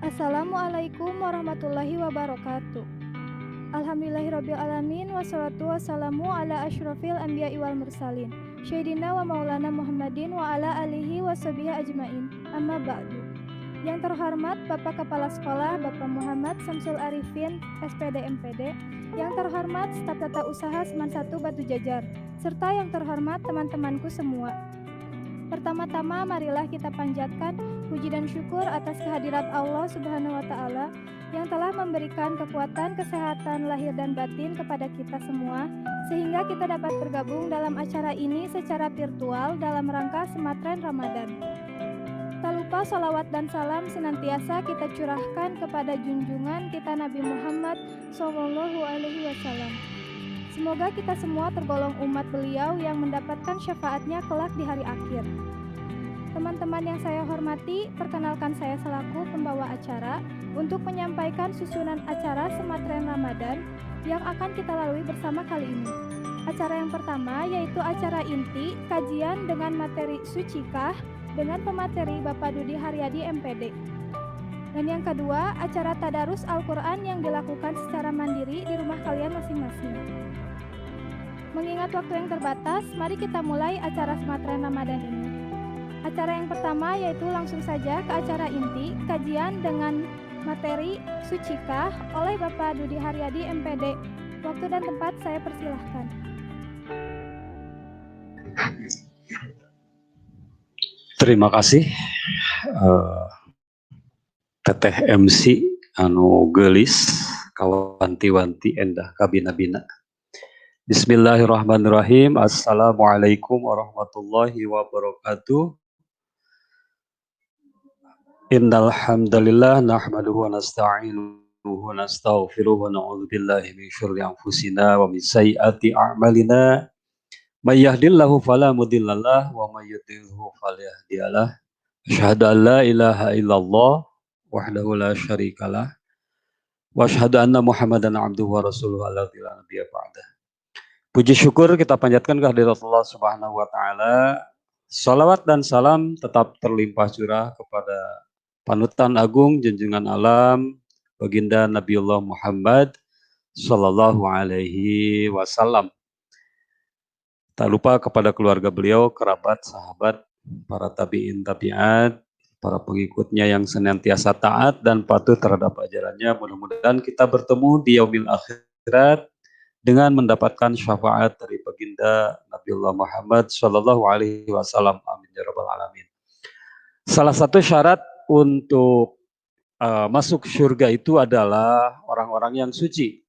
Assalamualaikum warahmatullahi wabarakatuh. Alhamdulillahirrabbilalamin. Wassalatu wassalamu ala asyrafil anbiya'i wal mursalin Sayyidina wa maulana Muhammadin wa ala alihi wa sahbihi ajmain. Amma ba'du. Yang terhormat Bapak Kepala Sekolah Bapak Muhammad Samsul Arifin SPD MPD, yang terhormat staf tata usaha Seman 1 Batu Jajar, serta yang terhormat teman-temanku semua. Pertama-tama marilah kita panjatkan puji dan syukur atas kehadirat Allah Subhanahu wa Ta'ala yang telah memberikan kekuatan, kesehatan lahir dan batin kepada kita semua, sehingga kita dapat bergabung dalam acara ini secara virtual dalam rangka Sematren Ramadan. Tak lupa salawat dan salam senantiasa kita curahkan kepada junjungan kita Nabi Muhammad SAW. Semoga kita semua tergolong umat beliau yang mendapatkan syafaatnya kelak di hari akhir. Teman-teman yang saya hormati, perkenalkan saya selaku pembawa acara untuk menyampaikan susunan acara Sematren Ramadan yang akan kita lalui bersama kali ini. Acara yang pertama yaitu acara inti, kajian dengan materi Sucikah dengan pemateri Bapak Dudi Haryadi MPD. Dan yang kedua, acara Tadarus Al-Quran yang dilakukan secara mandiri di rumah kalian masing-masing. Mengingat waktu yang terbatas, mari kita mulai acara Sematren Ramadan ini. Acara yang pertama yaitu langsung saja ke acara inti, kajian dengan materi Sucikah oleh Bapak Dudi Haryadi MPD. Waktu dan tempat saya persilahkan. Terima kasih Teteh MC anu gelis kawanti-wanti endah kabina-bina. Bismillahirrahmanirrahim. Assalamualaikum warahmatullahi wabarakatuh. Innal hamdalillah nahmaduhu wa nasta'inuhu wa nastaghfiruhu wa na'udzu billahi min syururi anfusina wa min sayyiati a'malina. May yahdihillahu fala mudhillalah wa may yudhlilhu fala hadiyalah. Asyhadu an la ilaha illallah wahdahu la syarikalah wa asyhadu anna Muhammadan abduhu wa rasuluhu alladzi la nabiyya ba'dah. Puji syukur kita panjatkan kehadirat Allah Subhanahu wa taala. Salawat dan salam tetap terlimpah curah kepada panutan agung junjungan alam baginda Nabiullah Muhammad sallallahu alaihi wasallam. Tak lupa kepada keluarga beliau, kerabat, sahabat, para tabi'in tabi'at, para pengikutnya yang senantiasa taat dan patuh terhadap ajarannya. Mudah-mudahan kita bertemu di yaumil akhirat dengan mendapatkan syafaat dari baginda Nabiullah Muhammad sallallahu alaihi wasallam. Amin ya rabbal alamin. Salah satu syarat untuk masuk surga itu adalah orang-orang yang suci.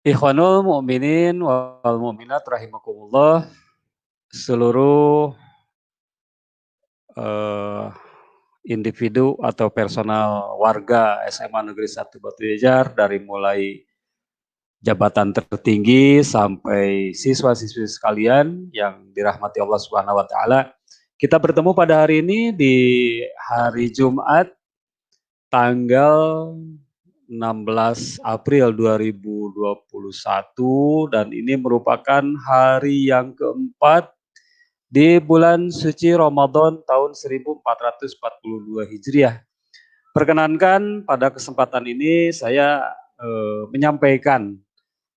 Ikhwanul mu'minin wal mu'minat rahimakumullah, seluruh individu atau personal warga SMA Negeri 1 Batu Jajar, dari mulai jabatan tertinggi sampai siswa-siswi sekalian yang dirahmati Allah Subhanahu wa taala. Kita bertemu pada hari ini di hari Jumat tanggal 16 April 2021 dan ini merupakan hari yang keempat di bulan suci Ramadan tahun 1442 Hijriah. Perkenankan pada kesempatan ini saya menyampaikan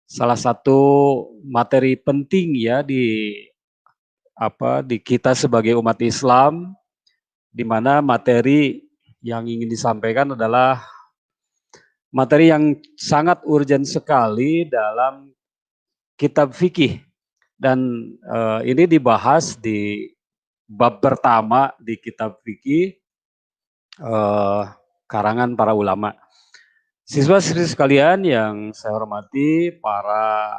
salah satu materi penting ya di kita sebagai umat Islam, di mana materi yang ingin disampaikan adalah materi yang sangat urgen sekali dalam kitab fikih, dan ini dibahas di bab pertama di kitab fikih karangan para ulama. Siswa-siswi sekalian yang saya hormati, para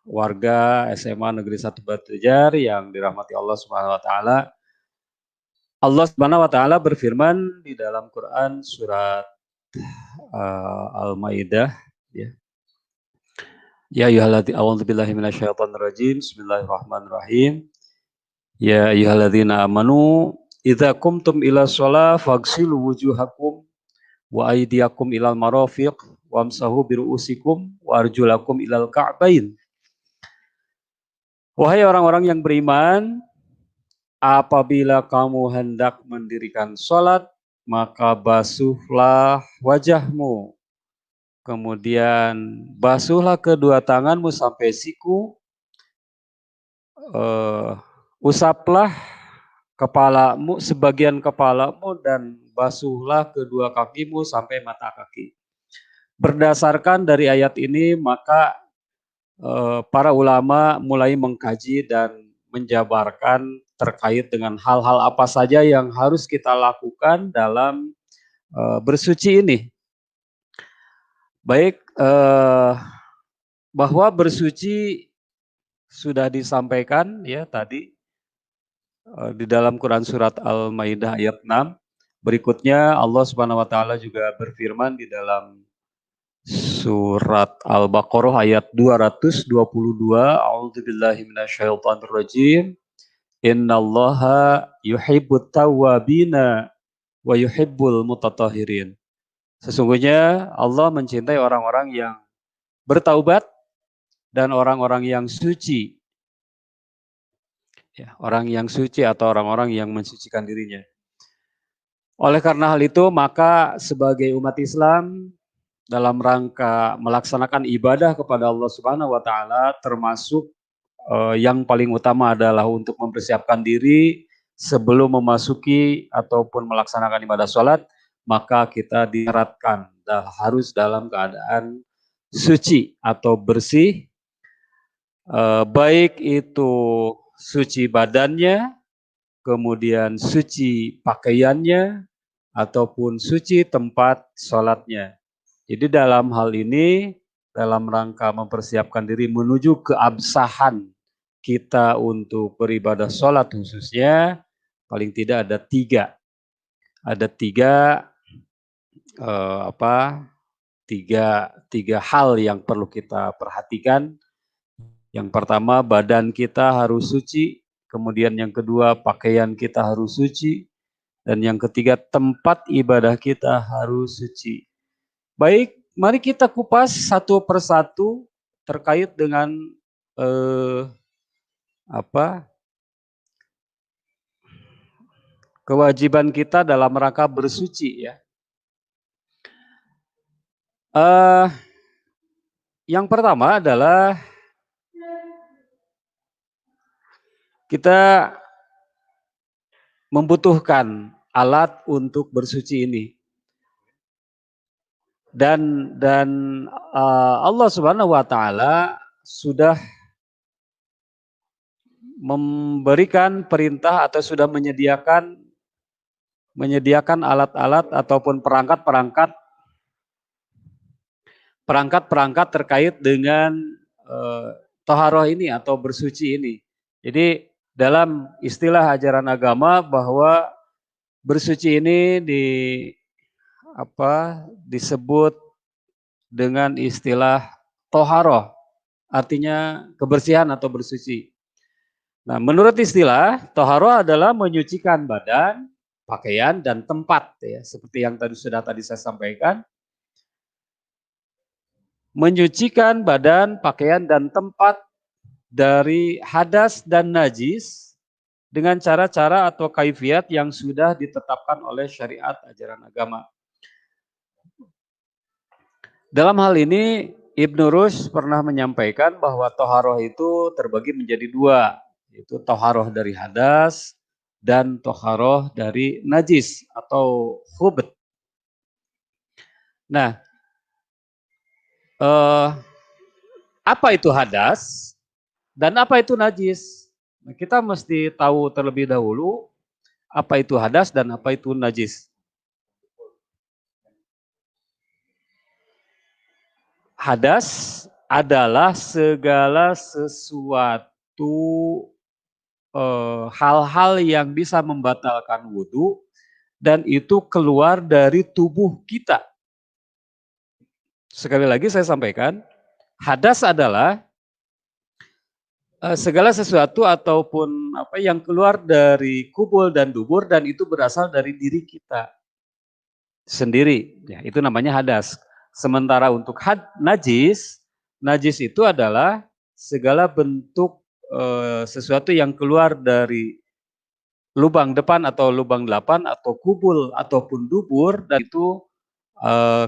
warga SMA Negeri 1 Batu Jajar yang dirahmati Allah Subhanahu wa taala. Allah Subhanahu wa taala berfirman di dalam Quran surat Al-Maidah ya. Ya ayyuhalladzina a'udzu billahi minasyaitonir rajim. Bismillahirrahmanirrahim. Ya ayyuhalladzina amanu idza qumtum ila shalah faghsilu wujuhakum wa aydiyakum ilal marafiq wamsahu biru'usikum wa arjulakum ilal ka'bain. Wahai orang-orang yang beriman, apabila kamu hendak mendirikan sholat, maka basuhlah wajahmu. Kemudian basuhlah kedua tanganmu sampai siku. Usaplah kepalamu, sebagian kepalamu, dan basuhlah kedua kakimu sampai mata kaki. Berdasarkan dari ayat ini, maka para ulama mulai mengkaji dan menjabarkan terkait dengan hal-hal apa saja yang harus kita lakukan dalam bersuci ini. Baik, bahwa bersuci sudah disampaikan ya tadi di dalam Quran surat Al-Maidah ayat 6. Berikutnya Allah Subhanahu wa taala juga berfirman di dalam surat Al-Baqarah ayat 222, A'udzubillahi minasyaitonirrajim. Innallaha yuhibbut tawwabina wa yuhibbul mutatahhirin. Sesungguhnya Allah mencintai orang-orang yang bertaubat dan orang-orang yang suci. Ya, orang yang suci atau orang-orang yang mensucikan dirinya. Oleh karena hal itu, maka sebagai umat Islam dalam rangka melaksanakan ibadah kepada Allah Subhanahu wa taala, termasuk yang paling utama adalah untuk mempersiapkan diri sebelum memasuki ataupun melaksanakan ibadah sholat, maka kita disyaratkan harus dalam keadaan suci atau bersih, baik itu suci badannya, kemudian suci pakaiannya, ataupun suci tempat sholatnya. Jadi dalam hal ini, dalam rangka mempersiapkan diri menuju keabsahan kita untuk beribadah sholat khususnya, paling tidak ada tiga. Ada tiga hal yang perlu kita perhatikan. Yang pertama, badan kita harus suci. Kemudian yang kedua, pakaian kita harus suci. Dan yang ketiga, tempat ibadah kita harus suci. Baik, mari kita kupas satu persatu terkait dengan kewajiban kita dalam rangka bersuci ya. Yang pertama adalah kita membutuhkan alat untuk bersuci ini. Dan Allah Subhanahu wa taala sudah memberikan perintah atau sudah menyediakan alat-alat ataupun perangkat-perangkat terkait dengan toharoh ini atau bersuci ini. Jadi dalam istilah ajaran agama bahwa bersuci ini disebut dengan istilah toharoh, artinya kebersihan atau bersuci. Nah, menurut istilah, toharoh adalah menyucikan badan, pakaian, dan tempat, ya, seperti yang sudah saya sampaikan. Menyucikan badan, pakaian, dan tempat dari hadas dan najis dengan cara-cara atau kaifiat yang sudah ditetapkan oleh syariat ajaran agama. Dalam hal ini, Ibnu Rushd pernah menyampaikan bahwa toharoh itu terbagi menjadi dua, yaitu toharoh dari hadas dan toharoh dari najis atau khubuth. Nah, apa itu hadas dan apa itu najis? Nah, kita mesti tahu terlebih dahulu apa itu hadas dan apa itu najis. Hadas adalah segala sesuatu hal-hal yang bisa membatalkan wudhu dan itu keluar dari tubuh kita. Sekali lagi saya sampaikan, hadas adalah segala sesuatu ataupun yang keluar dari kubul dan dubur dan itu berasal dari diri kita sendiri. Ya, itu namanya hadas. Sementara untuk najis itu adalah segala bentuk sesuatu yang keluar dari lubang depan atau lubang 8 atau kubul ataupun dubur, dan itu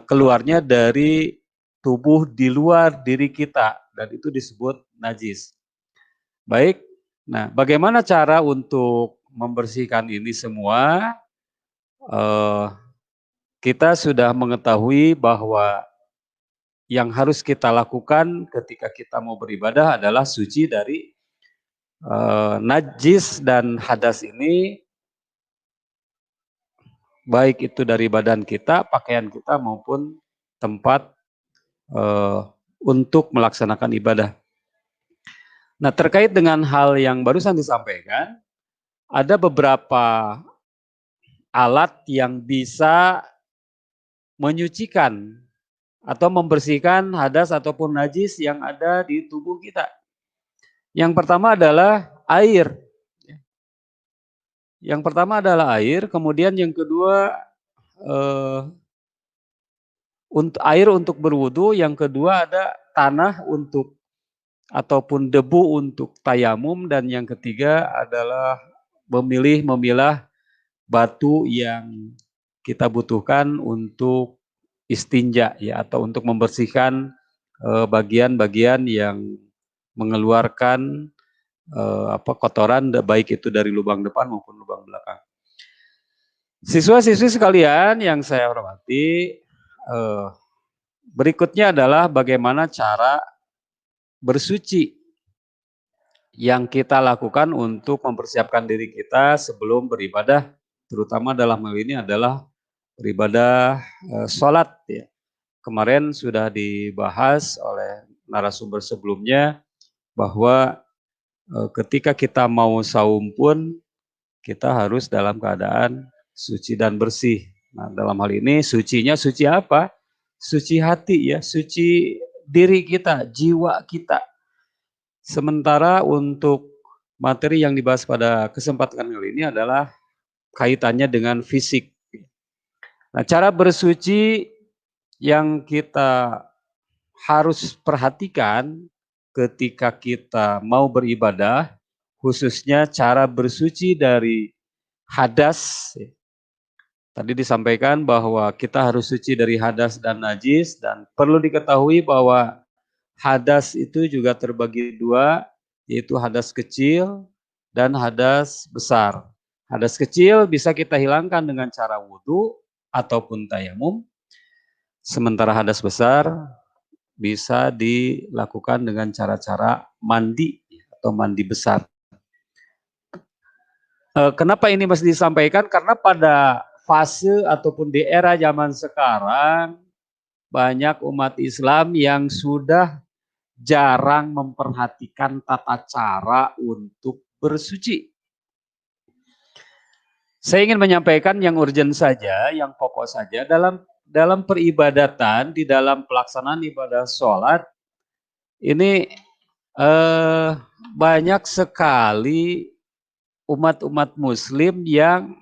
keluarnya dari tubuh di luar diri kita, dan itu disebut najis. Baik, nah bagaimana cara untuk membersihkan ini semua? Kita sudah mengetahui bahwa yang harus kita lakukan ketika kita mau beribadah adalah suci dari najis dan hadas ini, baik itu dari badan kita, pakaian kita, maupun tempat untuk melaksanakan ibadah. Nah, terkait dengan hal yang barusan disampaikan, ada beberapa alat yang bisa menyucikan atau membersihkan hadas ataupun najis yang ada di tubuh kita. Yang pertama adalah air. Yang pertama adalah air, kemudian yang kedua air untuk berwudu, yang kedua ada tanah untuk ataupun debu untuk tayamum, dan yang ketiga adalah memilah batu yang kita butuhkan untuk istinja ya, atau untuk membersihkan bagian-bagian yang mengeluarkan kotoran, baik itu dari lubang depan maupun lubang belakang. Siswa-siswi sekalian yang saya hormati, berikutnya adalah bagaimana cara bersuci yang kita lakukan untuk mempersiapkan diri kita sebelum beribadah, terutama dalam hal ini adalah beribadah sholat ya. Kemarin sudah dibahas oleh narasumber sebelumnya bahwa ketika kita mau saum pun kita harus dalam keadaan suci dan bersih. Nah, dalam hal ini sucinya suci apa? Suci hati ya, suci diri kita, jiwa kita. Sementara untuk materi yang dibahas pada kesempatan kali ini adalah kaitannya dengan fisik. Nah, cara bersuci yang kita harus perhatikan ketika kita mau beribadah, khususnya cara bersuci dari hadas. Tadi disampaikan bahwa kita harus suci dari hadas dan najis, dan perlu diketahui bahwa hadas itu juga terbagi dua, yaitu hadas kecil dan hadas besar. Hadas kecil bisa kita hilangkan dengan cara wudhu ataupun tayamum, sementara hadas besar bisa dilakukan dengan cara-cara mandi atau mandi besar. Kenapa ini mesti disampaikan? Karena pada fase ataupun di era zaman sekarang banyak umat Islam yang sudah jarang memperhatikan tata cara untuk bersuci. Saya ingin menyampaikan yang urgent saja, yang pokok saja dalam peribadatan, di dalam pelaksanaan ibadah sholat ini banyak sekali umat-umat Muslim yang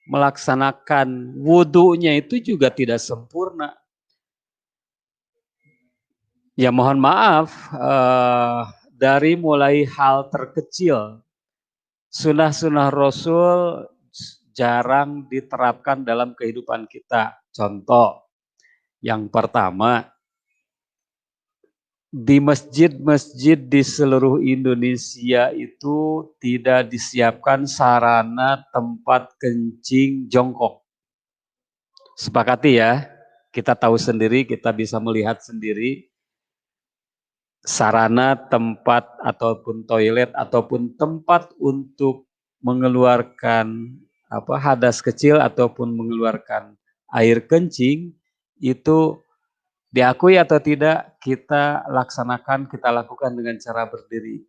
melaksanakan wudhunya itu juga tidak sempurna. Ya mohon maaf, dari mulai hal terkecil, sunnah-sunnah Rasul jarang diterapkan dalam kehidupan kita. Contoh, yang pertama, di masjid-masjid di seluruh Indonesia itu tidak disiapkan sarana tempat kencing jongkok. Sepakati ya, kita tahu sendiri, kita bisa melihat sendiri, sarana tempat ataupun toilet ataupun tempat untuk mengeluarkan hadas kecil ataupun mengeluarkan air kencing itu diakui atau tidak kita lakukan dengan cara berdiri.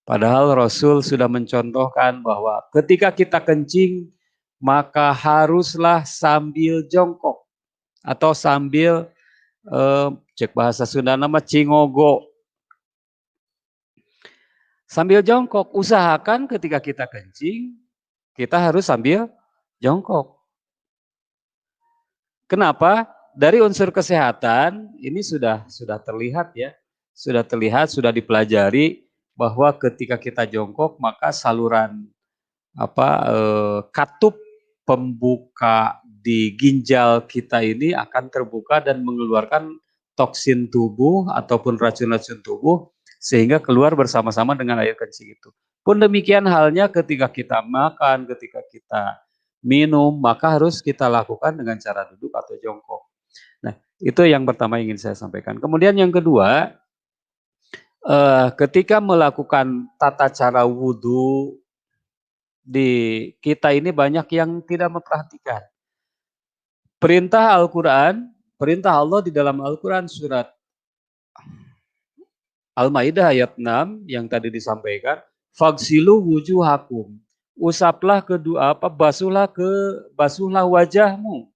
Padahal Rasul sudah mencontohkan bahwa ketika kita kencing maka haruslah sambil jongkok atau sambil cek bahasa Sunda nama cingogo. Sambil jongkok, usahakan ketika kita kencing kita harus sambil jongkok. Kenapa? Dari unsur kesehatan ini sudah terlihat ya, sudah dipelajari bahwa ketika kita jongkok maka saluran katup pembuka di ginjal kita ini akan terbuka dan mengeluarkan toksin tubuh ataupun racun-racun tubuh sehingga keluar bersama-sama dengan air kencing itu. Pun demikian halnya ketika kita makan, ketika kita minum, maka harus kita lakukan dengan cara duduk atau jongkok. Nah, itu yang pertama ingin saya sampaikan. Kemudian yang kedua, ketika melakukan tata cara wudhu, di kita ini banyak yang tidak memperhatikan. Perintah Al-Quran, perintah Allah di dalam Al-Quran surat Al-Maidah ayat 6 yang tadi disampaikan, fagsilu wujuhakum. Usaplah basuhlah wajahmu.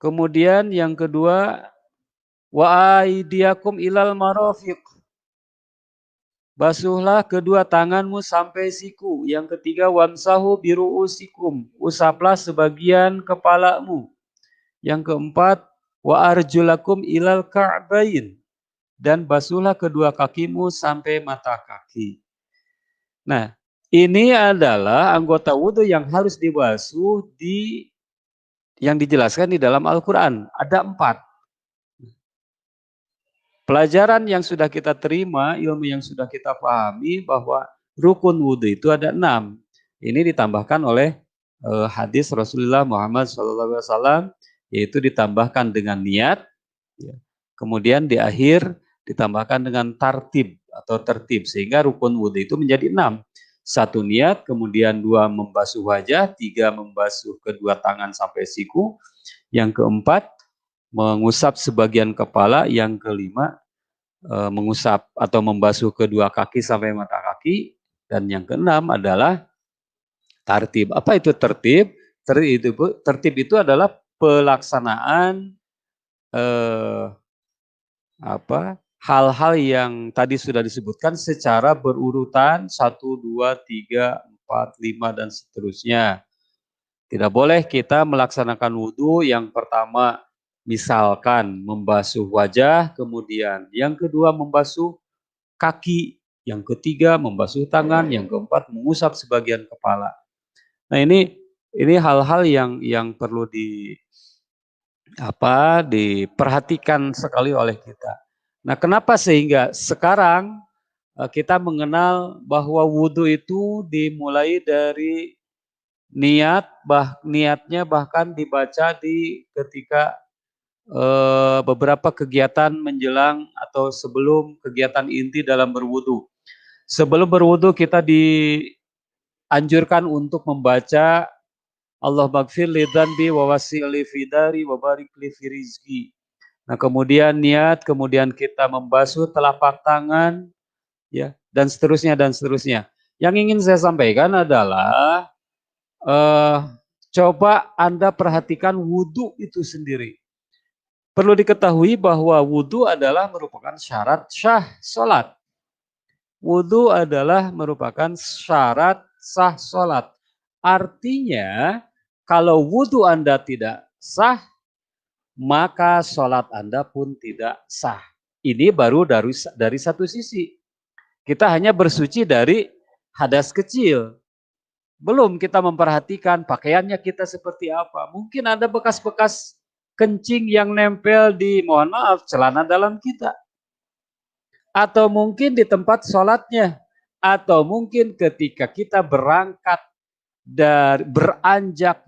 Kemudian yang kedua, wa aidiakum ilal marafiq. Basuhlah kedua tanganmu sampai siku. Yang ketiga, wamsahu biru'usikum. Usaplah sebagian kepalamu. Yang keempat, wa arjulakum ilal ka'bain. Dan basuhlah kedua kakimu sampai mata kaki. Nah, ini adalah anggota wudhu yang harus dibasuh yang dijelaskan di dalam Al-Quran. Ada 4. Pelajaran yang sudah kita terima, ilmu yang sudah kita pahami bahwa rukun wudhu itu ada 6. Ini ditambahkan oleh hadis Rasulullah Muhammad SAW, yaitu ditambahkan dengan niat, ya. Kemudian di akhir ditambahkan dengan tartib atau tertib, sehingga rukun wudhu itu menjadi 6. 1 niat, kemudian 2 membasuh wajah, 3 membasuh kedua tangan sampai siku, yang keempat mengusap sebagian kepala, yang kelima mengusap atau membasuh kedua kaki sampai mata kaki, dan yang keenam adalah tartib. Apa itu tertib? Tertib itu adalah pelaksanaan hal-hal yang tadi sudah disebutkan secara berurutan 1, 2, 3, 4, 5 dan seterusnya. Tidak boleh kita melaksanakan wudhu yang pertama misalkan membasuh wajah, kemudian yang kedua membasuh kaki, yang ketiga membasuh tangan, yang keempat mengusap sebagian kepala. Nah, ini hal-hal yang perlu diperhatikan sekali oleh kita. Nah, kenapa sehingga sekarang kita mengenal bahwa wudhu itu dimulai dari niatnya bahkan dibaca ketika beberapa kegiatan menjelang atau sebelum kegiatan inti dalam berwudhu. Sebelum berwudhu kita dianjurkan untuk membaca Allah maghfir li dzanbi wa wasi'li fi dari wa barik li fi rizqi. Nah, kemudian niat, kemudian kita membasuh telapak tangan, ya, dan seterusnya dan seterusnya. Yang ingin saya sampaikan adalah coba Anda perhatikan wudhu itu sendiri. Perlu diketahui bahwa wudhu adalah merupakan syarat sah sholat. Wudhu adalah merupakan syarat sah sholat. Artinya, kalau wudhu Anda tidak sah, maka sholat Anda pun tidak sah. Ini baru dari satu sisi. Kita hanya bersuci dari hadas kecil. Belum kita memperhatikan pakaiannya kita seperti apa. Mungkin ada bekas-bekas kencing yang nempel di, mohon maaf, celana dalam kita. Atau mungkin di tempat sholatnya. Atau mungkin ketika kita beranjak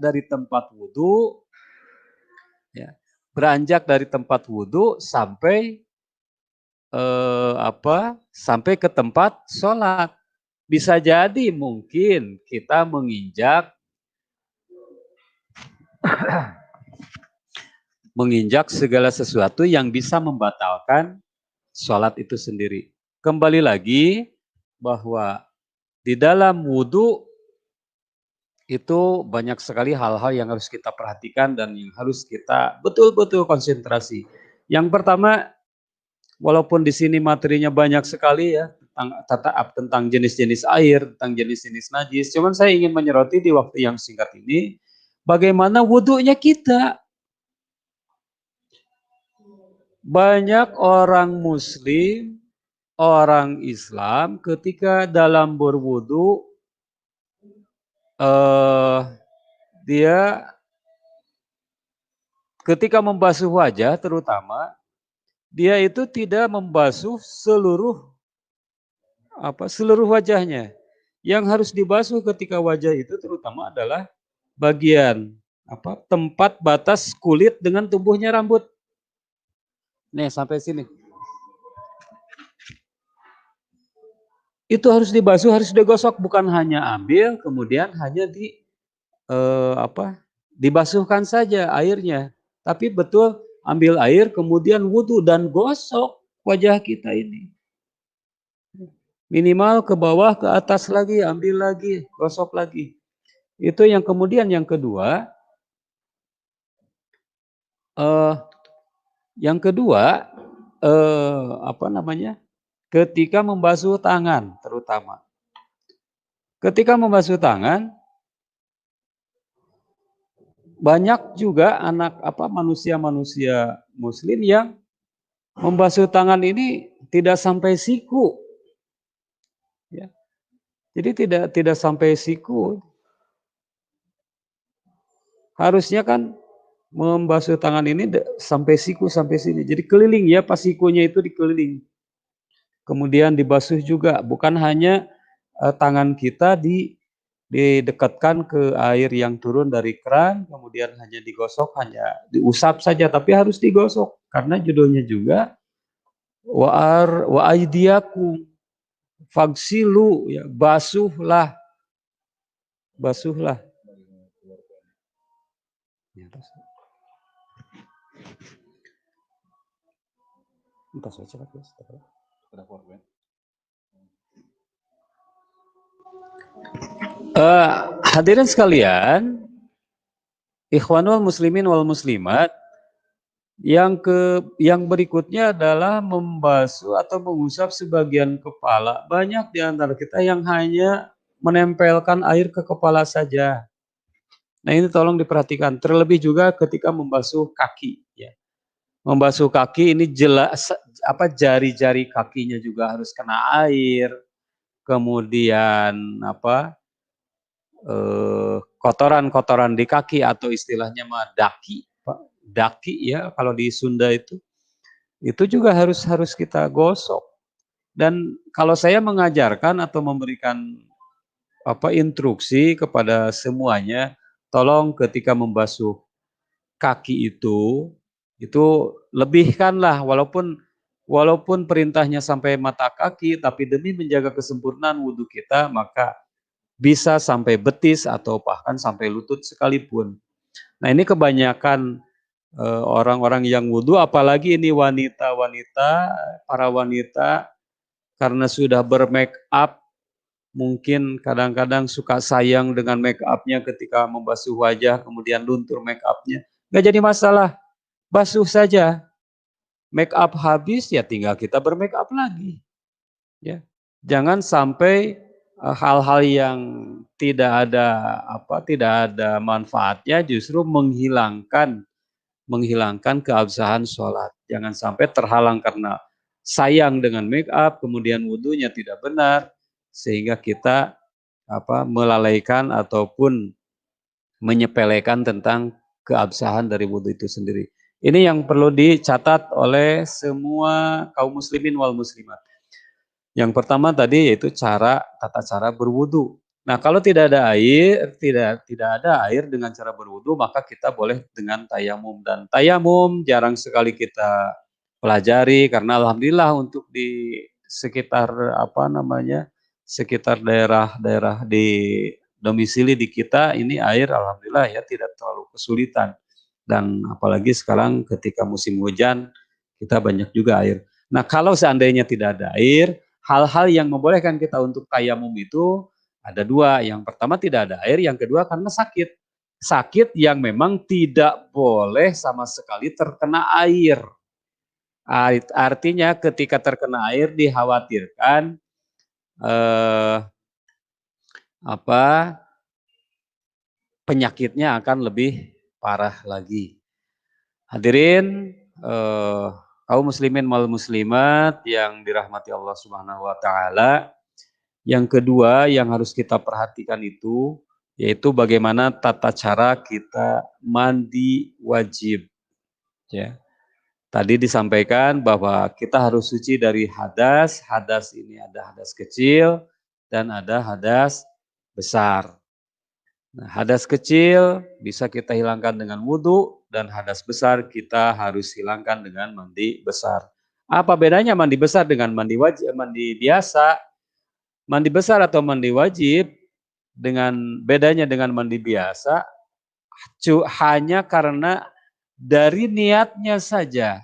dari tempat wudhu, ya, beranjak dari tempat wudhu sampai sampai ke tempat sholat. Bisa jadi mungkin kita menginjak segala sesuatu yang bisa membatalkan sholat itu sendiri. Kembali lagi bahwa di dalam wudhu itu banyak sekali hal-hal yang harus kita perhatikan dan yang harus kita betul-betul konsentrasi. Yang pertama, walaupun di sini materinya banyak sekali ya, tentang jenis-jenis air, tentang jenis-jenis najis, cuman saya ingin menyoroti di waktu yang singkat ini, bagaimana wudhunya kita. Banyak orang Muslim, orang Islam ketika dalam berwudhu dia ketika membasuh wajah terutama, dia itu tidak membasuh seluruh wajahnya. Yang harus dibasuh ketika wajah itu terutama adalah bagian tempat batas kulit dengan tumbuhnya rambut. Nih sampai sini. Itu harus dibasuh, harus digosok, bukan hanya ambil kemudian hanya dibasuhkan saja airnya, tapi betul ambil air kemudian wudhu dan gosok wajah kita ini. Minimal ke bawah, ke atas lagi, ambil lagi, gosok lagi. Itu yang kemudian yang kedua. Ketika membasuh tangan terutama. Ketika membasuh tangan, banyak juga manusia-manusia muslim yang membasuh tangan ini tidak sampai siku. Ya. Jadi tidak sampai siku. Harusnya kan membasuh tangan ini sampai siku, sampai sini. Jadi keliling ya, pas sikunya itu dikeliling. Kemudian dibasuh juga, bukan hanya tangan kita didekatkan ke air yang turun dari keran, kemudian hanya digosok, hanya diusap saja, tapi harus digosok. Karena judulnya juga wa aidiakum fagsilu, ya, basuhlah. Hadirin sekalian, ikhwanul muslimin wal muslimat, yang berikutnya adalah membasuh atau mengusap sebagian kepala. Banyak di antara kita yang hanya menempelkan air ke kepala saja. Nah, ini tolong diperhatikan. Terlebih juga ketika membasuh kaki, ya. Membasuh kaki ini jelas jari-jari kakinya juga harus kena air. Kemudian kotoran-kotoran di kaki atau istilahnya daki ya kalau di Sunda itu juga harus kita gosok. Dan kalau saya mengajarkan atau memberikan instruksi kepada semuanya, tolong ketika membasuh kaki itu lebihkanlah, walaupun perintahnya sampai mata kaki, tapi demi menjaga kesempurnaan wudhu kita, maka bisa sampai betis atau bahkan sampai lutut sekalipun. Nah, ini kebanyakan orang-orang yang wudhu, apalagi ini para wanita, karena sudah bermake up, mungkin kadang-kadang suka sayang dengan make upnya ketika membasuh wajah, kemudian luntur make upnya. Nggak jadi masalah, basuh saja. Make up habis, ya tinggal kita bermake up lagi. Ya, jangan sampai hal-hal yang tidak ada manfaatnya justru menghilangkan keabsahan sholat. Jangan sampai terhalang karena sayang dengan make up, kemudian wudhunya tidak benar, sehingga kita melalaikan ataupun menyepelekan tentang keabsahan dari wudhu itu sendiri. Ini yang perlu dicatat oleh semua kaum muslimin wal muslimat. Yang pertama tadi yaitu tata cara berwudu. Nah, kalau tidak ada air dengan cara berwudu, maka kita boleh dengan tayamum, dan tayamum jarang sekali kita pelajari karena alhamdulillah untuk di sekitar sekitar daerah-daerah di domisili di kita ini air alhamdulillah ya tidak terlalu kesulitan, dan apalagi sekarang ketika musim hujan kita banyak juga air. Nah, kalau seandainya tidak ada air, hal-hal yang membolehkan kita untuk tayamum itu ada dua. Yang pertama tidak ada air, yang kedua karena sakit. Sakit yang memang tidak boleh sama sekali terkena air. Artinya ketika terkena air dikhawatirkan penyakitnya akan lebih parah lagi. Hadirin kaum muslimin wal muslimat yang dirahmati Allah Subhanahu wa taala. Yang kedua yang harus kita perhatikan itu yaitu bagaimana tata cara kita mandi wajib. Ya. Tadi disampaikan bahwa kita harus suci dari hadas. Hadas ini ada hadas kecil dan ada hadas besar. Nah, hadas kecil bisa kita hilangkan dengan wudhu dan hadas besar kita harus hilangkan dengan mandi besar. Apa bedanya mandi besar dengan mandi wajib, mandi biasa? Mandi besar atau mandi wajib dengan bedanya dengan mandi biasa hanya karena dari niatnya saja.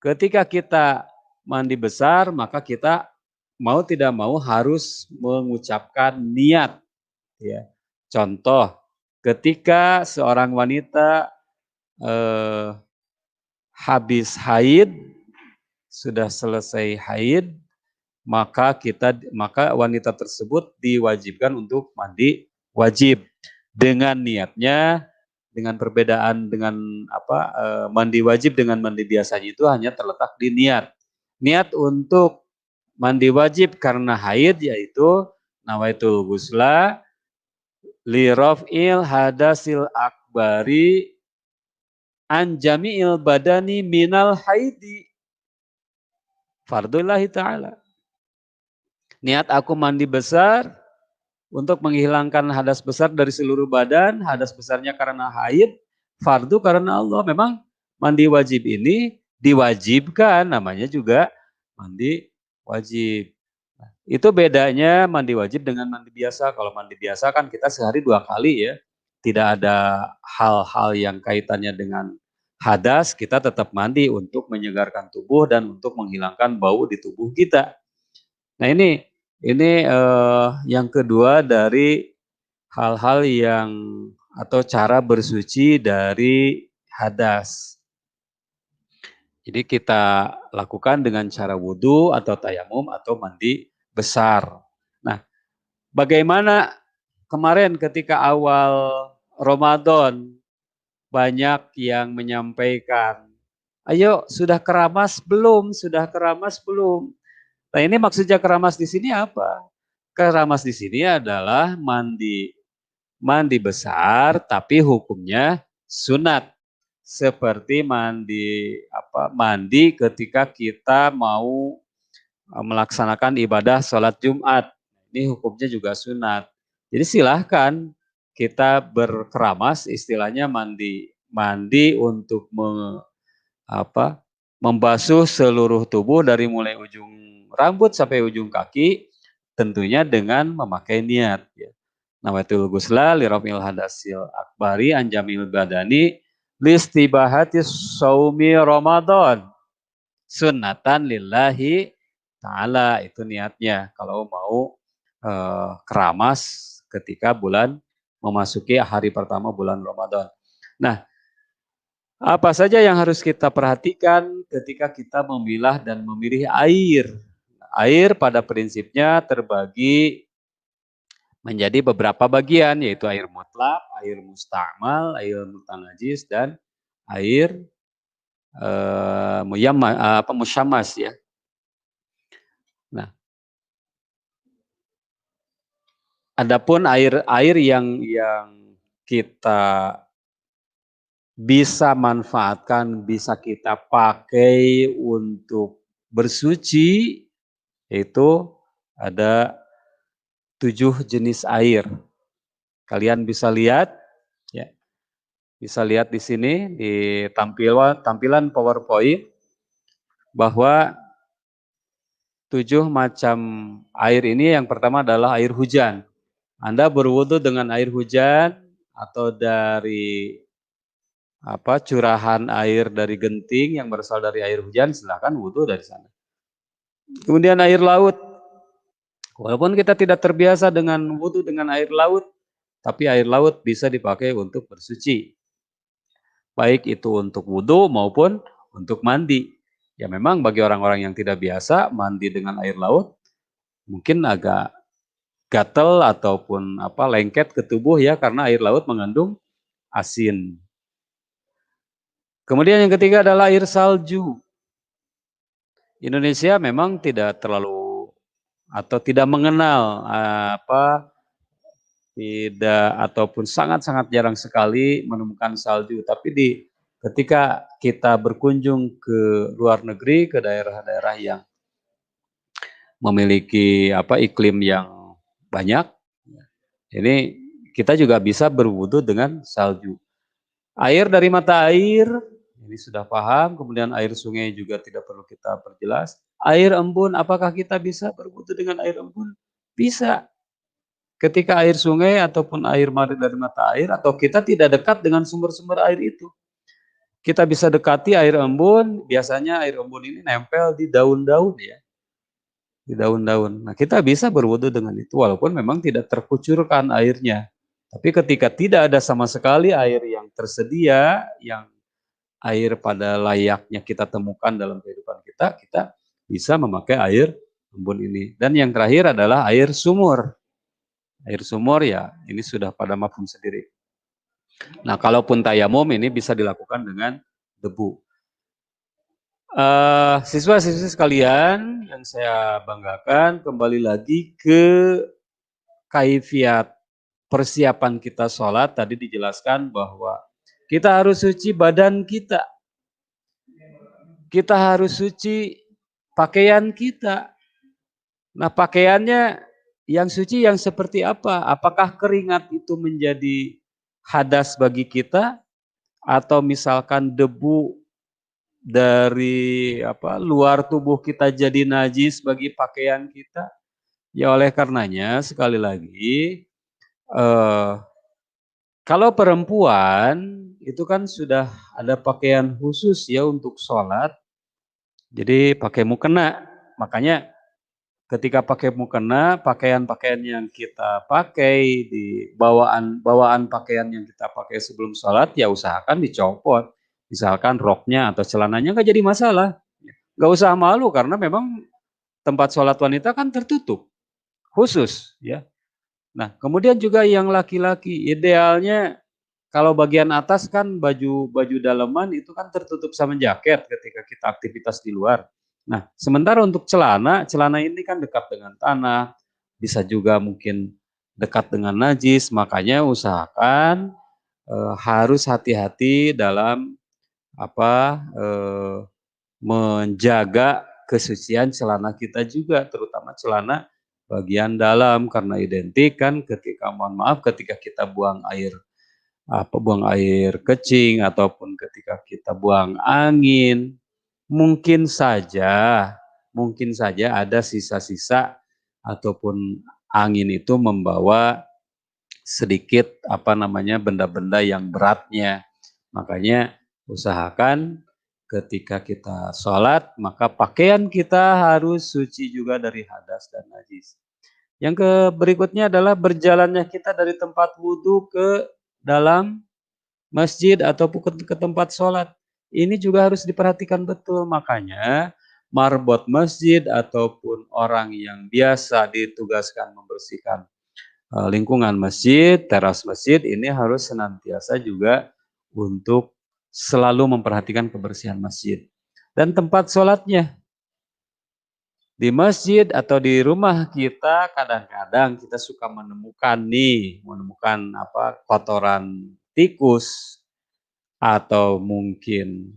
Ketika kita mandi besar, maka kita mau tidak mau harus mengucapkan niat. Ya. Contoh, ketika seorang wanita habis haid, sudah selesai haid, maka wanita tersebut diwajibkan untuk mandi wajib dengan niatnya. Dengan perbedaan dengan mandi wajib dengan mandi biasanya itu hanya terletak di niat. Niat untuk mandi wajib karena haid yaitu nawaitul ghusla li raf'il hadasil akbari an jami'il badani minal haidi. Fardullahi ta'ala. Niat aku mandi besar untuk menghilangkan hadas besar dari seluruh badan, hadas besarnya karena haid, fardu karena Allah. Memang mandi wajib ini diwajibkan, namanya juga mandi wajib. Itu bedanya mandi wajib dengan mandi biasa. Kalau mandi biasa kan kita sehari 2 kali ya. Tidak ada hal-hal yang kaitannya dengan hadas, kita tetap mandi untuk menyegarkan tubuh dan untuk menghilangkan bau di tubuh kita. Nah ini yang kedua dari hal-hal yang atau cara bersuci dari hadas. Jadi kita lakukan dengan cara wudhu atau tayamum atau mandi besar. Nah, bagaimana kemarin ketika awal Ramadan banyak yang menyampaikan, ayo sudah keramas belum? Sudah keramas belum? Nah ini maksudnya keramas di sini apa? Keramas di sini adalah mandi besar tapi hukumnya sunat. Seperti mandi ketika kita mau melaksanakan ibadah sholat Jumat. Ini hukumnya juga sunat. Jadi silahkan kita berkeramas, istilahnya mandi untuk membasuh seluruh tubuh dari mulai ujung rambut sampai ujung kaki, tentunya dengan memakai niat. Ya. Nawaitul ghusla li raf'il hadasil akbari anjamil badani listibahati saumi Ramadan sunnatan lillahi ta'ala. Itu niatnya kalau mau keramas ketika memasuki hari pertama bulan Ramadan. Nah, apa saja yang harus kita perhatikan ketika kita memilah dan memilih air? Air pada prinsipnya terbagi menjadi beberapa bagian, yaitu air mutlak, air musta'mal, air mutanajis, dan air musyammas ya. Nah, adapun air yang kita bisa manfaatkan, bisa kita pakai untuk bersuci, itu ada 7 jenis air. Kalian bisa lihat, ya, bisa lihat di sini di tampilan PowerPoint bahwa 7 macam air ini. Yang pertama adalah air hujan. Anda berwudu dengan air hujan atau dari curahan air dari genting yang berasal dari air hujan, silakan wudu dari sana. Kemudian air laut. Walaupun kita tidak terbiasa dengan wudu dengan air laut, tapi air laut bisa dipakai untuk bersuci. Baik itu untuk wudu maupun untuk mandi. Ya memang bagi orang-orang yang tidak biasa mandi dengan air laut mungkin agak gatel ataupun lengket ke tubuh ya, karena air laut mengandung asin. Kemudian yang ketiga adalah air salju. Indonesia memang tidak terlalu atau tidak mengenal tidak ataupun sangat-sangat jarang sekali menemukan salju. Tapi ketika kita berkunjung ke luar negeri, ke daerah-daerah yang memiliki iklim yang banyak, ini kita juga bisa berwudu dengan salju. Air dari mata air, ini sudah paham. Kemudian air sungai juga tidak perlu kita perjelas. Air embun, apakah kita bisa berwudu dengan air embun? Bisa. Ketika air sungai ataupun air dari mata air, atau kita tidak dekat dengan sumber-sumber air itu. Kita bisa dekati air embun, biasanya air embun ini nempel di daun-daun ya. Di daun-daun. Nah, kita bisa berwudu dengan itu, walaupun memang tidak terkucurkan airnya. Tapi ketika tidak ada sama sekali air yang tersedia, yang air pada layaknya kita temukan dalam kehidupan kita, kita bisa memakai air embun ini. Dan yang terakhir adalah air sumur. Air sumur ya, ini sudah pada mafhum sendiri. Nah, kalaupun tayamum ini bisa dilakukan dengan debu. Siswa-siswi sekalian yang saya banggakan, kembali lagi ke kaifiat persiapan kita sholat. Tadi dijelaskan bahwa kita harus suci badan kita. Kita harus suci pakaian kita. Nah, pakaiannya yang suci yang seperti apa? Apakah keringat itu menjadi hadas bagi kita? Atau misalkan debu dari luar tubuh kita jadi najis bagi pakaian kita? Ya oleh karenanya sekali lagi, kalau perempuan itu kan sudah ada pakaian khusus ya untuk sholat, jadi pakai mukena. Makanya ketika pakai mukena, pakaian-pakaian yang kita pakai di bawaan pakaian yang kita pakai sebelum sholat, ya usahakan dicopot. Misalkan roknya atau celananya nggak jadi masalah. Nggak usah malu karena memang tempat sholat wanita kan tertutup, khusus ya. Nah, kemudian juga yang laki-laki, idealnya kalau bagian atas kan baju daleman itu kan tertutup sama jaket ketika kita aktivitas di luar. Nah, sementara untuk celana ini kan dekat dengan tanah, bisa juga mungkin dekat dengan najis, makanya usahakan harus hati-hati dalam menjaga kesucian celana kita juga, terutama celana bagian dalam, karena identik kan ketika kita buang air kecing ataupun ketika kita buang angin, mungkin saja ada sisa-sisa ataupun angin itu membawa sedikit benda-benda yang beratnya. Makanya usahakan ketika kita sholat, maka pakaian kita harus suci juga dari hadas dan najis. Yang berikutnya adalah berjalannya kita dari tempat wudhu ke dalam masjid ataupun ke tempat sholat. Ini juga harus diperhatikan betul. Makanya marbot masjid ataupun orang yang biasa ditugaskan membersihkan lingkungan masjid, teras masjid, ini harus senantiasa juga untuk selalu memperhatikan kebersihan masjid. Dan tempat sholatnya. Di masjid atau di rumah kita kadang-kadang kita suka menemukan kotoran tikus atau mungkin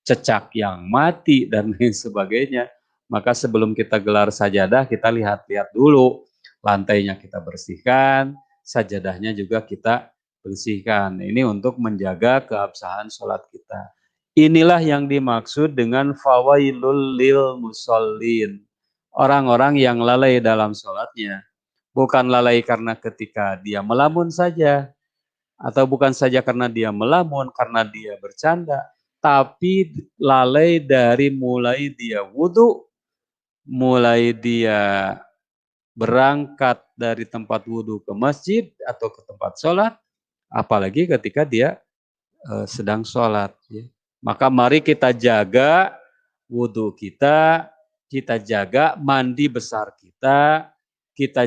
cecak yang mati dan lain sebagainya. Maka sebelum kita gelar sajadah, kita lihat-lihat dulu, lantainya kita bersihkan, sajadahnya juga kita bersihkan. Ini untuk menjaga keabsahan sholat kita. Inilah yang dimaksud dengan fawailul lil musallin. Orang-orang yang lalai dalam sholatnya. Bukan lalai karena ketika dia melamun saja, atau bukan saja karena dia melamun, karena dia bercanda, tapi lalai dari mulai dia wudhu, mulai dia berangkat dari tempat wudhu ke masjid atau ke tempat sholat, apalagi ketika dia sedang sholat. Ya. Maka mari kita jaga wudhu kita jaga mandi besar kita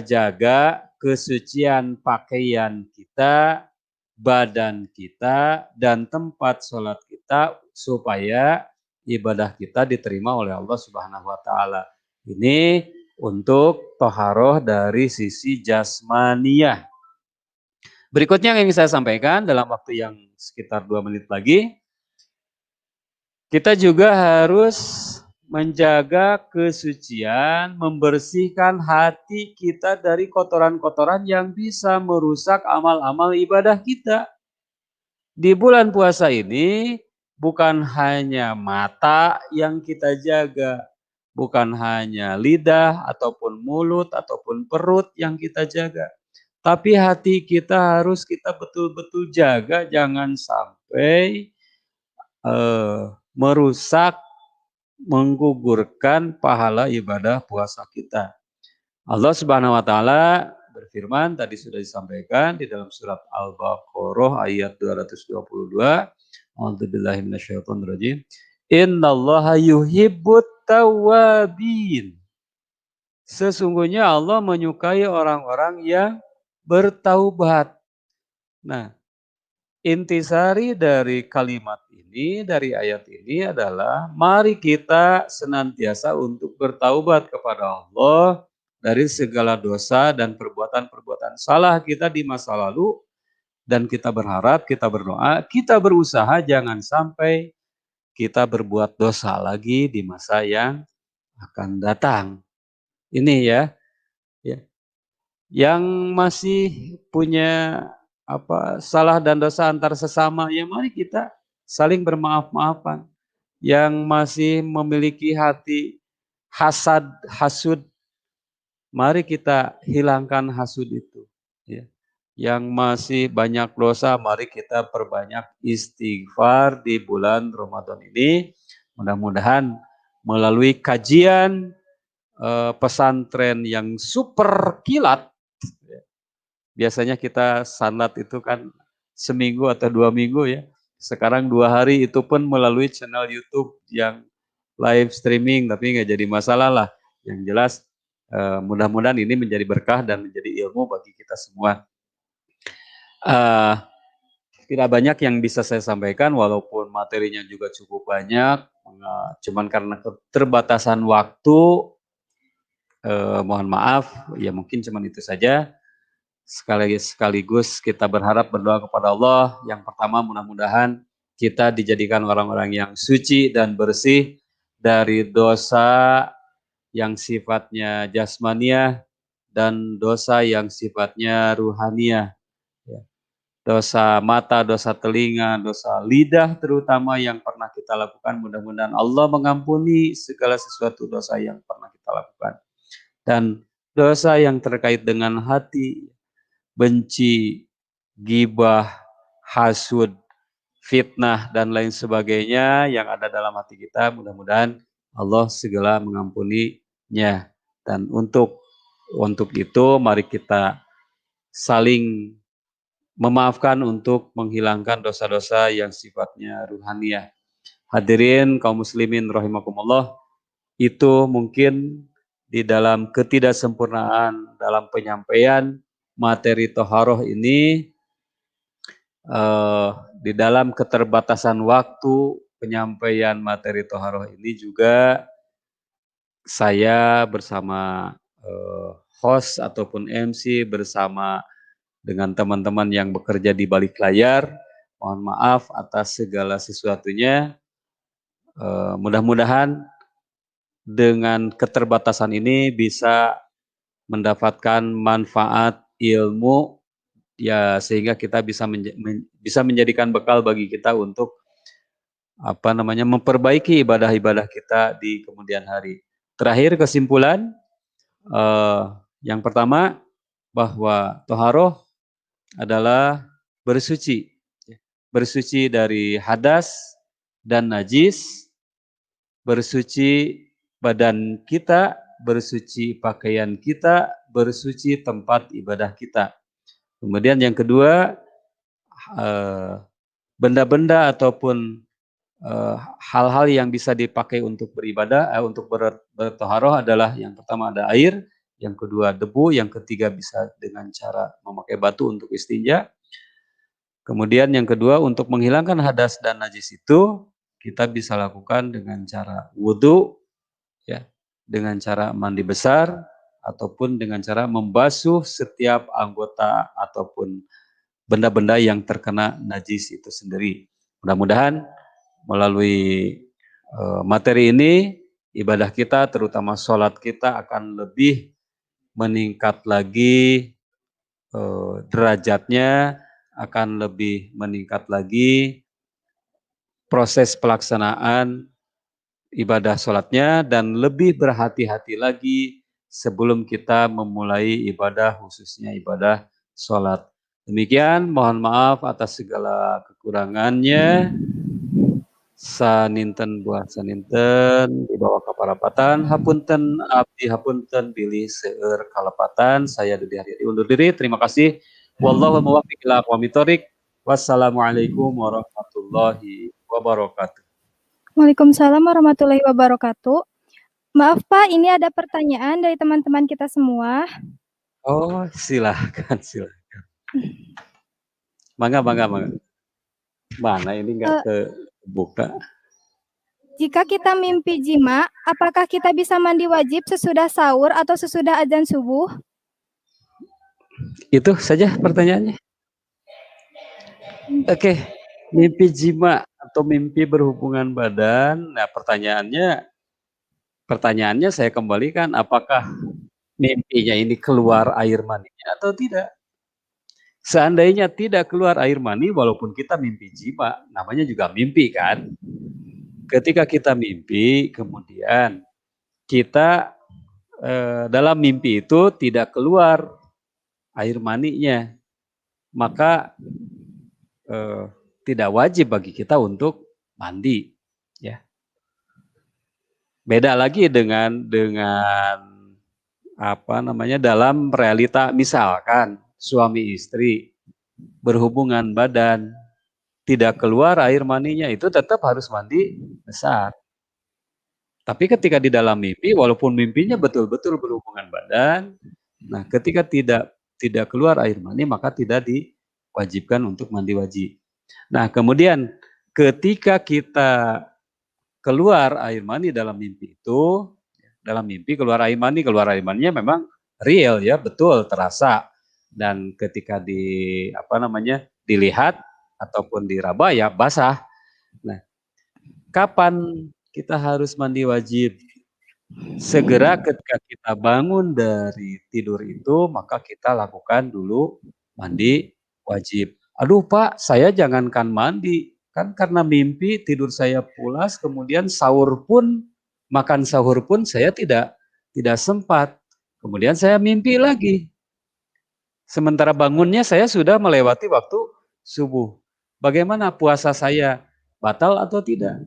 jaga kesucian pakaian kita, badan kita, dan tempat sholat kita supaya ibadah kita diterima oleh Allah Subhanahu wa Ta'ala. Ini untuk toharoh dari sisi jasmaniyah. Berikutnya yang ingin saya sampaikan dalam waktu yang sekitar 2 menit lagi, kita juga harus menjaga kesucian, membersihkan hati kita dari kotoran-kotoran yang bisa merusak amal-amal ibadah kita. Di bulan puasa ini bukan hanya mata yang kita jaga, bukan hanya lidah ataupun mulut ataupun perut yang kita jaga, tapi hati kita harus kita betul-betul jaga, jangan sampai merusak, menggugurkan pahala ibadah puasa kita. Allah Subhanahu wa taala berfirman, tadi sudah disampaikan di dalam surat Al-Baqarah ayat 222. A'udzubillahi minasyaitonirrajim. Innallaha yuhibbut tawwabin. Sesungguhnya Allah menyukai orang-orang yang bertaubat. Nah, intisari dari kalimat ini, dari ayat ini adalah mari kita senantiasa untuk bertaubat kepada Allah dari segala dosa dan perbuatan-perbuatan salah kita di masa lalu, dan kita berharap, kita berdoa, kita berusaha jangan sampai kita berbuat dosa lagi di masa yang akan datang. Ini ya. Yang masih punya salah dan dosa antar sesama, ya mari kita saling bermaaf-maafan. Yang masih memiliki hati hasad, hasud, mari kita hilangkan hasud itu. Ya. Yang masih banyak dosa, mari kita perbanyak istighfar di bulan Ramadan ini. Mudah-mudahan melalui kajian pesantren yang super kilat, biasanya kita sanlat itu kan seminggu atau 2 minggu ya. Sekarang 2 hari itu pun melalui channel YouTube yang live streaming, tapi nggak jadi masalah lah. Yang jelas mudah-mudahan ini menjadi berkah dan menjadi ilmu bagi kita semua. Tidak banyak yang bisa saya sampaikan, walaupun materinya juga cukup banyak. Cuman karena keterbatasan waktu, mohon maaf, ya mungkin cuman itu saja. Sekaligus kita berharap berdoa kepada Allah. Yang pertama, mudah-mudahan kita dijadikan orang-orang yang suci dan bersih dari dosa yang sifatnya jasmaniah dan dosa yang sifatnya ruhaniah. Dosa mata, dosa telinga, dosa lidah terutama yang pernah kita lakukan, mudah-mudahan Allah mengampuni segala sesuatu dosa yang pernah kita lakukan. Dan dosa yang terkait dengan hati, benci, gibah, hasud, fitnah, dan lain sebagainya yang ada dalam hati kita, mudah-mudahan Allah segera mengampuninya. Dan untuk itu mari kita saling memaafkan untuk menghilangkan dosa-dosa yang sifatnya ruhaniah. Hadirin kaum muslimin rahimakumullah, itu mungkin di dalam ketidaksempurnaan dalam penyampaian materi toharoh ini, di dalam keterbatasan waktu penyampaian materi toharoh ini juga saya bersama host ataupun MC bersama dengan teman-teman yang bekerja di balik layar, mohon maaf atas segala sesuatunya. Mudah-mudahan dengan keterbatasan ini bisa mendapatkan manfaat ilmu, ya, sehingga kita bisa menjadikan bekal bagi kita untuk memperbaiki ibadah-ibadah kita di kemudian hari. Terakhir, kesimpulan yang pertama, bahwa toharoh adalah bersuci dari hadas dan najis, bersuci badan kita, bersuci pakaian kita, bersuci tempat ibadah kita. Kemudian yang kedua, benda-benda ataupun hal-hal yang bisa dipakai untuk beribadah, untuk bertoharoh adalah yang pertama ada air, yang kedua debu, yang ketiga bisa dengan cara memakai batu untuk istinja. Kemudian yang kedua, untuk menghilangkan hadas dan najis itu kita bisa lakukan dengan cara wudhu, ya. dengan cara mandi besar ataupun dengan cara membasuh setiap anggota ataupun benda-benda yang terkena najis itu sendiri. Mudah-mudahan melalui materi ini ibadah kita terutama sholat kita akan lebih meningkat lagi, derajatnya akan lebih meningkat lagi, proses pelaksanaan ibadah sholatnya, dan lebih berhati-hati lagi sebelum kita memulai ibadah, khususnya ibadah sholat. Demikian, mohon maaf atas segala kekurangannya. Saninten buah saninten di bawah kaparapatan, hapunten abdi hapunten bilih seueur kalepatan. Saya Dudi Haryadi undur diri. Terima kasih. Wallahu muwaffiq ila aqwamit thoriq. Wassalamualaikum warahmatullahi wabarakatuh. Waalaikumsalam warahmatullahi wabarakatuh. Maaf Pak, ini ada pertanyaan dari teman-teman kita semua. Oh, silahkan. Mangga. Mana ini nggak kebuka? Jika kita mimpi jima, apakah kita bisa mandi wajib sesudah sahur atau sesudah azan subuh? Itu saja pertanyaannya. Oke. Mimpi jima atau mimpi berhubungan badan. Nah, pertanyaannya saya kembalikan, apakah mimpinya ini keluar air maninya atau tidak? Seandainya tidak keluar air mani, walaupun kita mimpi jima, namanya juga mimpi kan? Ketika kita mimpi, kemudian kita dalam mimpi itu tidak keluar air maninya, maka tidak wajib bagi kita untuk mandi, ya. Beda lagi dengan apa namanya, dalam realita, misalkan suami istri berhubungan badan tidak keluar air maninya, itu tetap harus mandi besar. Tapi ketika di dalam mimpi, walaupun mimpinya betul-betul berhubungan badan, nah ketika tidak keluar air mani, maka tidak diwajibkan untuk mandi wajib. Nah, kemudian ketika kita keluar air mani dalam mimpi itu, dalam mimpi keluar air maninya memang real ya, betul, terasa. Dan ketika dilihat ataupun diraba ya basah. Nah, kapan kita harus mandi wajib? Segera ketika kita bangun dari tidur itu, maka kita lakukan dulu mandi wajib. Aduh Pak, saya jangankan mandi, kan karena mimpi tidur saya pulas, kemudian makan sahur pun saya tidak sempat. Kemudian saya mimpi lagi. Sementara bangunnya saya sudah melewati waktu subuh. Bagaimana puasa saya? Batal atau tidak?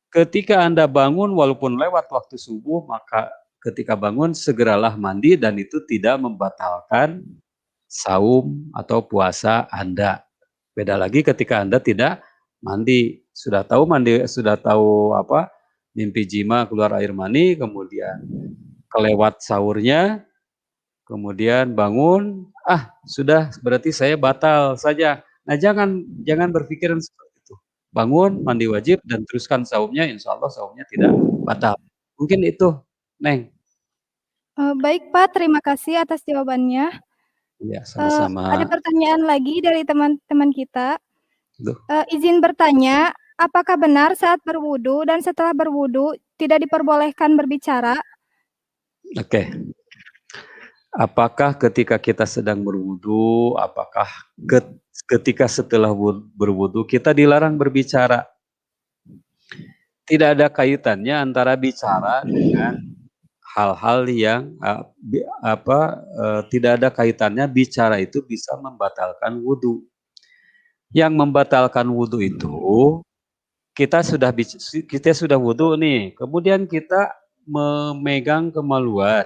Ketika Anda bangun walaupun lewat waktu subuh, maka ketika bangun segeralah mandi, dan itu tidak membatalkan saum atau puasa Anda. Beda lagi ketika Anda tidak mandi, sudah tahu mimpi jima keluar air mani, kemudian kelewat sahurnya, kemudian bangun, sudah berarti saya batal saja. Nah, jangan berpikiran seperti itu. Bangun, mandi wajib, dan teruskan saumnya, insya Allah saumnya tidak batal. Mungkin itu, Neng. Baik Pak, terima kasih atas jawabannya. Ya, sama-sama. Ada pertanyaan lagi dari teman-teman kita. Izin bertanya, apakah benar saat berwudu dan setelah berwudu tidak diperbolehkan berbicara? Oke. Apakah ketika kita sedang berwudu, apakah ketika setelah berwudu kita dilarang berbicara? Tidak ada kaitannya antara bicara dengan hal-hal yang tidak ada kaitannya. Bicara itu bisa membatalkan wudu. Yang membatalkan wudu itu, kita sudah wudu nih, kemudian kita memegang kemaluan,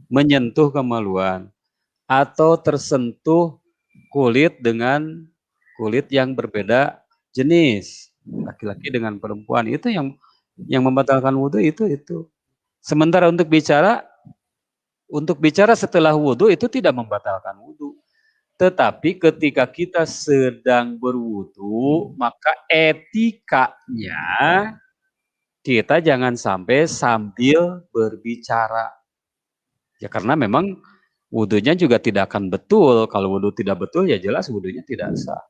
menyentuh kemaluan, atau tersentuh kulit dengan kulit yang berbeda jenis, laki-laki dengan perempuan, itu yang membatalkan wudu itu. Sementara untuk bicara setelah wudu itu tidak membatalkan wudu. Tetapi ketika kita sedang berwudu, maka etikanya kita jangan sampai sambil berbicara. Ya karena memang wudunya juga tidak akan betul. Kalau wudu tidak betul ya jelas wudunya tidak sah.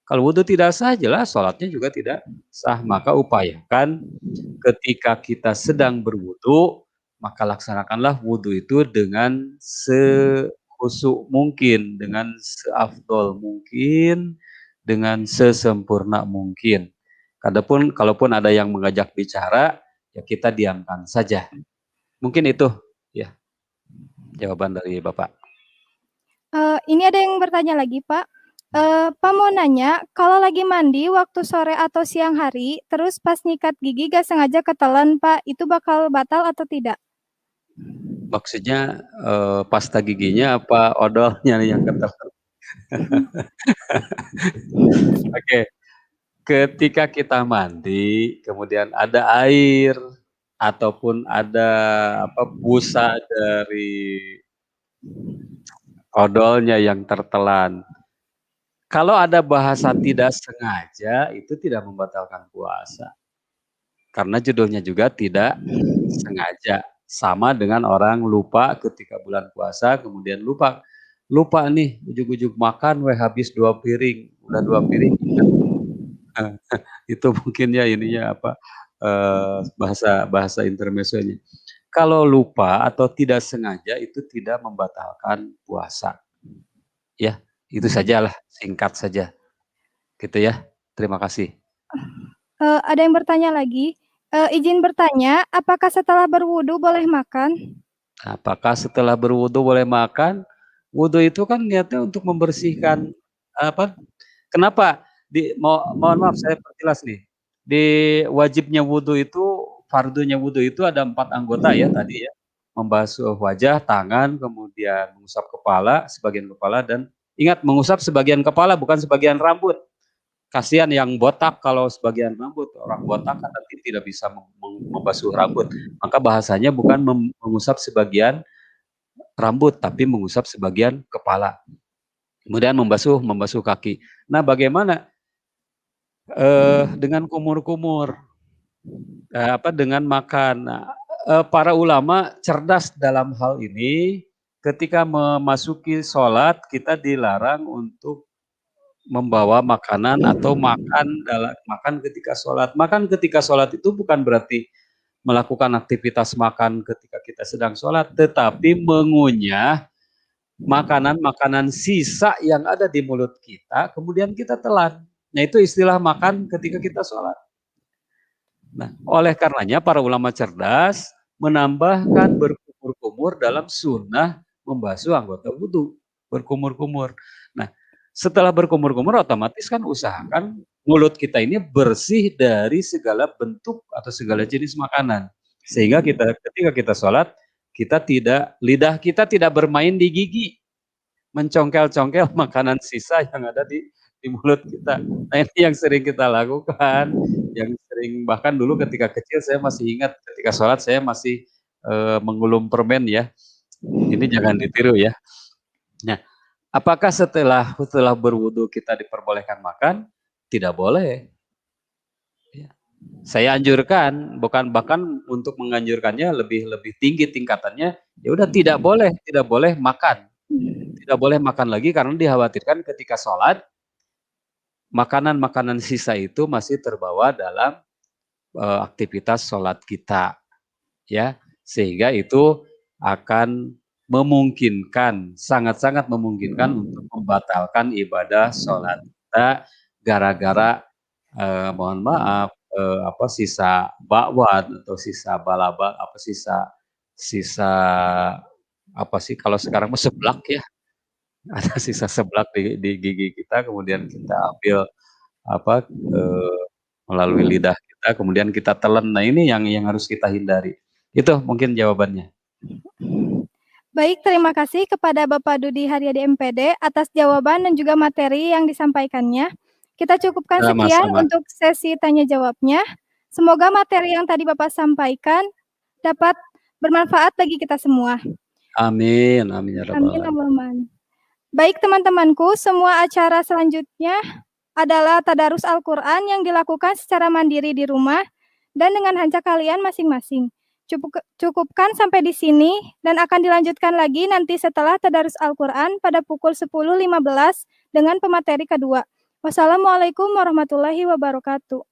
Kalau wudu tidak sah jelas sholatnya juga tidak sah. Maka upayakan ketika kita sedang berwudu, maka laksanakanlah wudu itu dengan sekhusyuk mungkin, dengan seafdol mungkin, dengan sesempurna mungkin. Kalaupun ada yang mengajak bicara, ya kita diamkan saja. Mungkin itu ya jawaban dari Bapak. Ini ada yang bertanya lagi, Pak. Pak mau nanya, kalau lagi mandi waktu sore atau siang hari, terus pas nyikat gigi gak sengaja ketelan, Pak, itu bakal batal atau tidak? Maksudnya pasta giginya apa odolnya yang ketelan? Oke. Ketika kita mandi, kemudian ada air ataupun ada busa dari odolnya yang tertelan. Kalau ada bahasa tidak sengaja, itu tidak membatalkan puasa. Karena judulnya juga tidak sengaja. Sama dengan orang lupa ketika bulan puasa, kemudian lupa nih, ujug-ujug makan, habis 2 piring, udah 2 piring. Itu mungkin ya ininya bahasa intermezzonya. Kalau lupa atau tidak sengaja itu tidak membatalkan puasa. Ya, itu sajalah, singkat saja. Gitu ya. Terima kasih. Ada yang bertanya lagi. Izin bertanya, apakah setelah berwudu boleh makan? Apakah setelah berwudu boleh makan? Wudu itu kan niatnya untuk membersihkan Kenapa? Mohon maaf saya perjelas nih. Di wajibnya wudu itu, fardunya wudu itu ada 4 anggota ya tadi ya. Membasuh wajah, tangan, kemudian mengusap kepala, sebagian kepala, dan ingat mengusap sebagian kepala bukan sebagian rambut. Kasihan yang botak kalau sebagian rambut, orang botak kan nanti tidak bisa membasuh rambut. Maka bahasanya bukan mengusap sebagian rambut, tapi mengusap sebagian kepala. Kemudian membasuh kaki. Nah, bagaimana dengan kumur-kumur? Dengan makan. Nah, para ulama cerdas dalam hal ini. Ketika memasuki sholat, kita dilarang untuk membawa makanan atau makan ketika sholat. Makan ketika sholat itu bukan berarti melakukan aktivitas makan ketika kita sedang sholat, tetapi mengunyah makanan-makanan sisa yang ada di mulut kita, kemudian kita telan. Nah, itu istilah makan ketika kita sholat. Nah, oleh karenanya para ulama cerdas menambahkan berkumur-kumur dalam sunnah membasuh anggota wudhu. Berkumur-kumur. Nah, setelah berkumur-kumur otomatis kan usahakan mulut kita ini bersih dari segala bentuk atau segala jenis makanan. Sehingga ketika kita sholat, lidah kita tidak bermain di gigi, mencongkel-congkel makanan sisa yang ada di mulut kita. Nah, ini yang sering kita lakukan, yang sering, bahkan dulu ketika kecil saya masih ingat ketika sholat saya masih menggulung permen ya. Ini jangan ditiru ya. Nah, apakah setelah berwudu kita diperbolehkan makan? Tidak boleh. Ya. Saya anjurkan, bahkan untuk menganjurkannya lebih tinggi tingkatannya. Ya udah tidak boleh makan. Tidak boleh makan lagi karena dikhawatirkan ketika sholat makanan-makanan sisa itu masih terbawa dalam aktivitas sholat kita, ya, sehingga itu akan memungkinkan, sangat-sangat memungkinkan untuk membatalkan ibadah sholat kita gara-gara mohon maaf sisa bakwan atau sisa balaba, sisa apa sih kalau sekarang seblak ya, ada sisa seblak di gigi kita, kemudian kita ambil melalui lidah kita, kemudian kita telan. Nah, ini yang harus kita hindari. Itu mungkin jawabannya. Baik, terima kasih kepada Bapak Dudi Haryadi MPD atas jawaban dan juga materi yang disampaikannya. Kita cukupkan sekian untuk sesi tanya jawabnya. Semoga materi yang tadi Bapak sampaikan dapat bermanfaat bagi kita semua. Amin, amin ya rabbal alamin. Baik teman-temanku, semua acara selanjutnya adalah tadarus Al-Quran yang dilakukan secara mandiri di rumah dan dengan hancak kalian masing-masing. Cukupkan sampai di sini dan akan dilanjutkan lagi nanti setelah tadarus Al-Quran pada pukul 10.15 dengan pemateri kedua. Wassalamualaikum warahmatullahi wabarakatuh.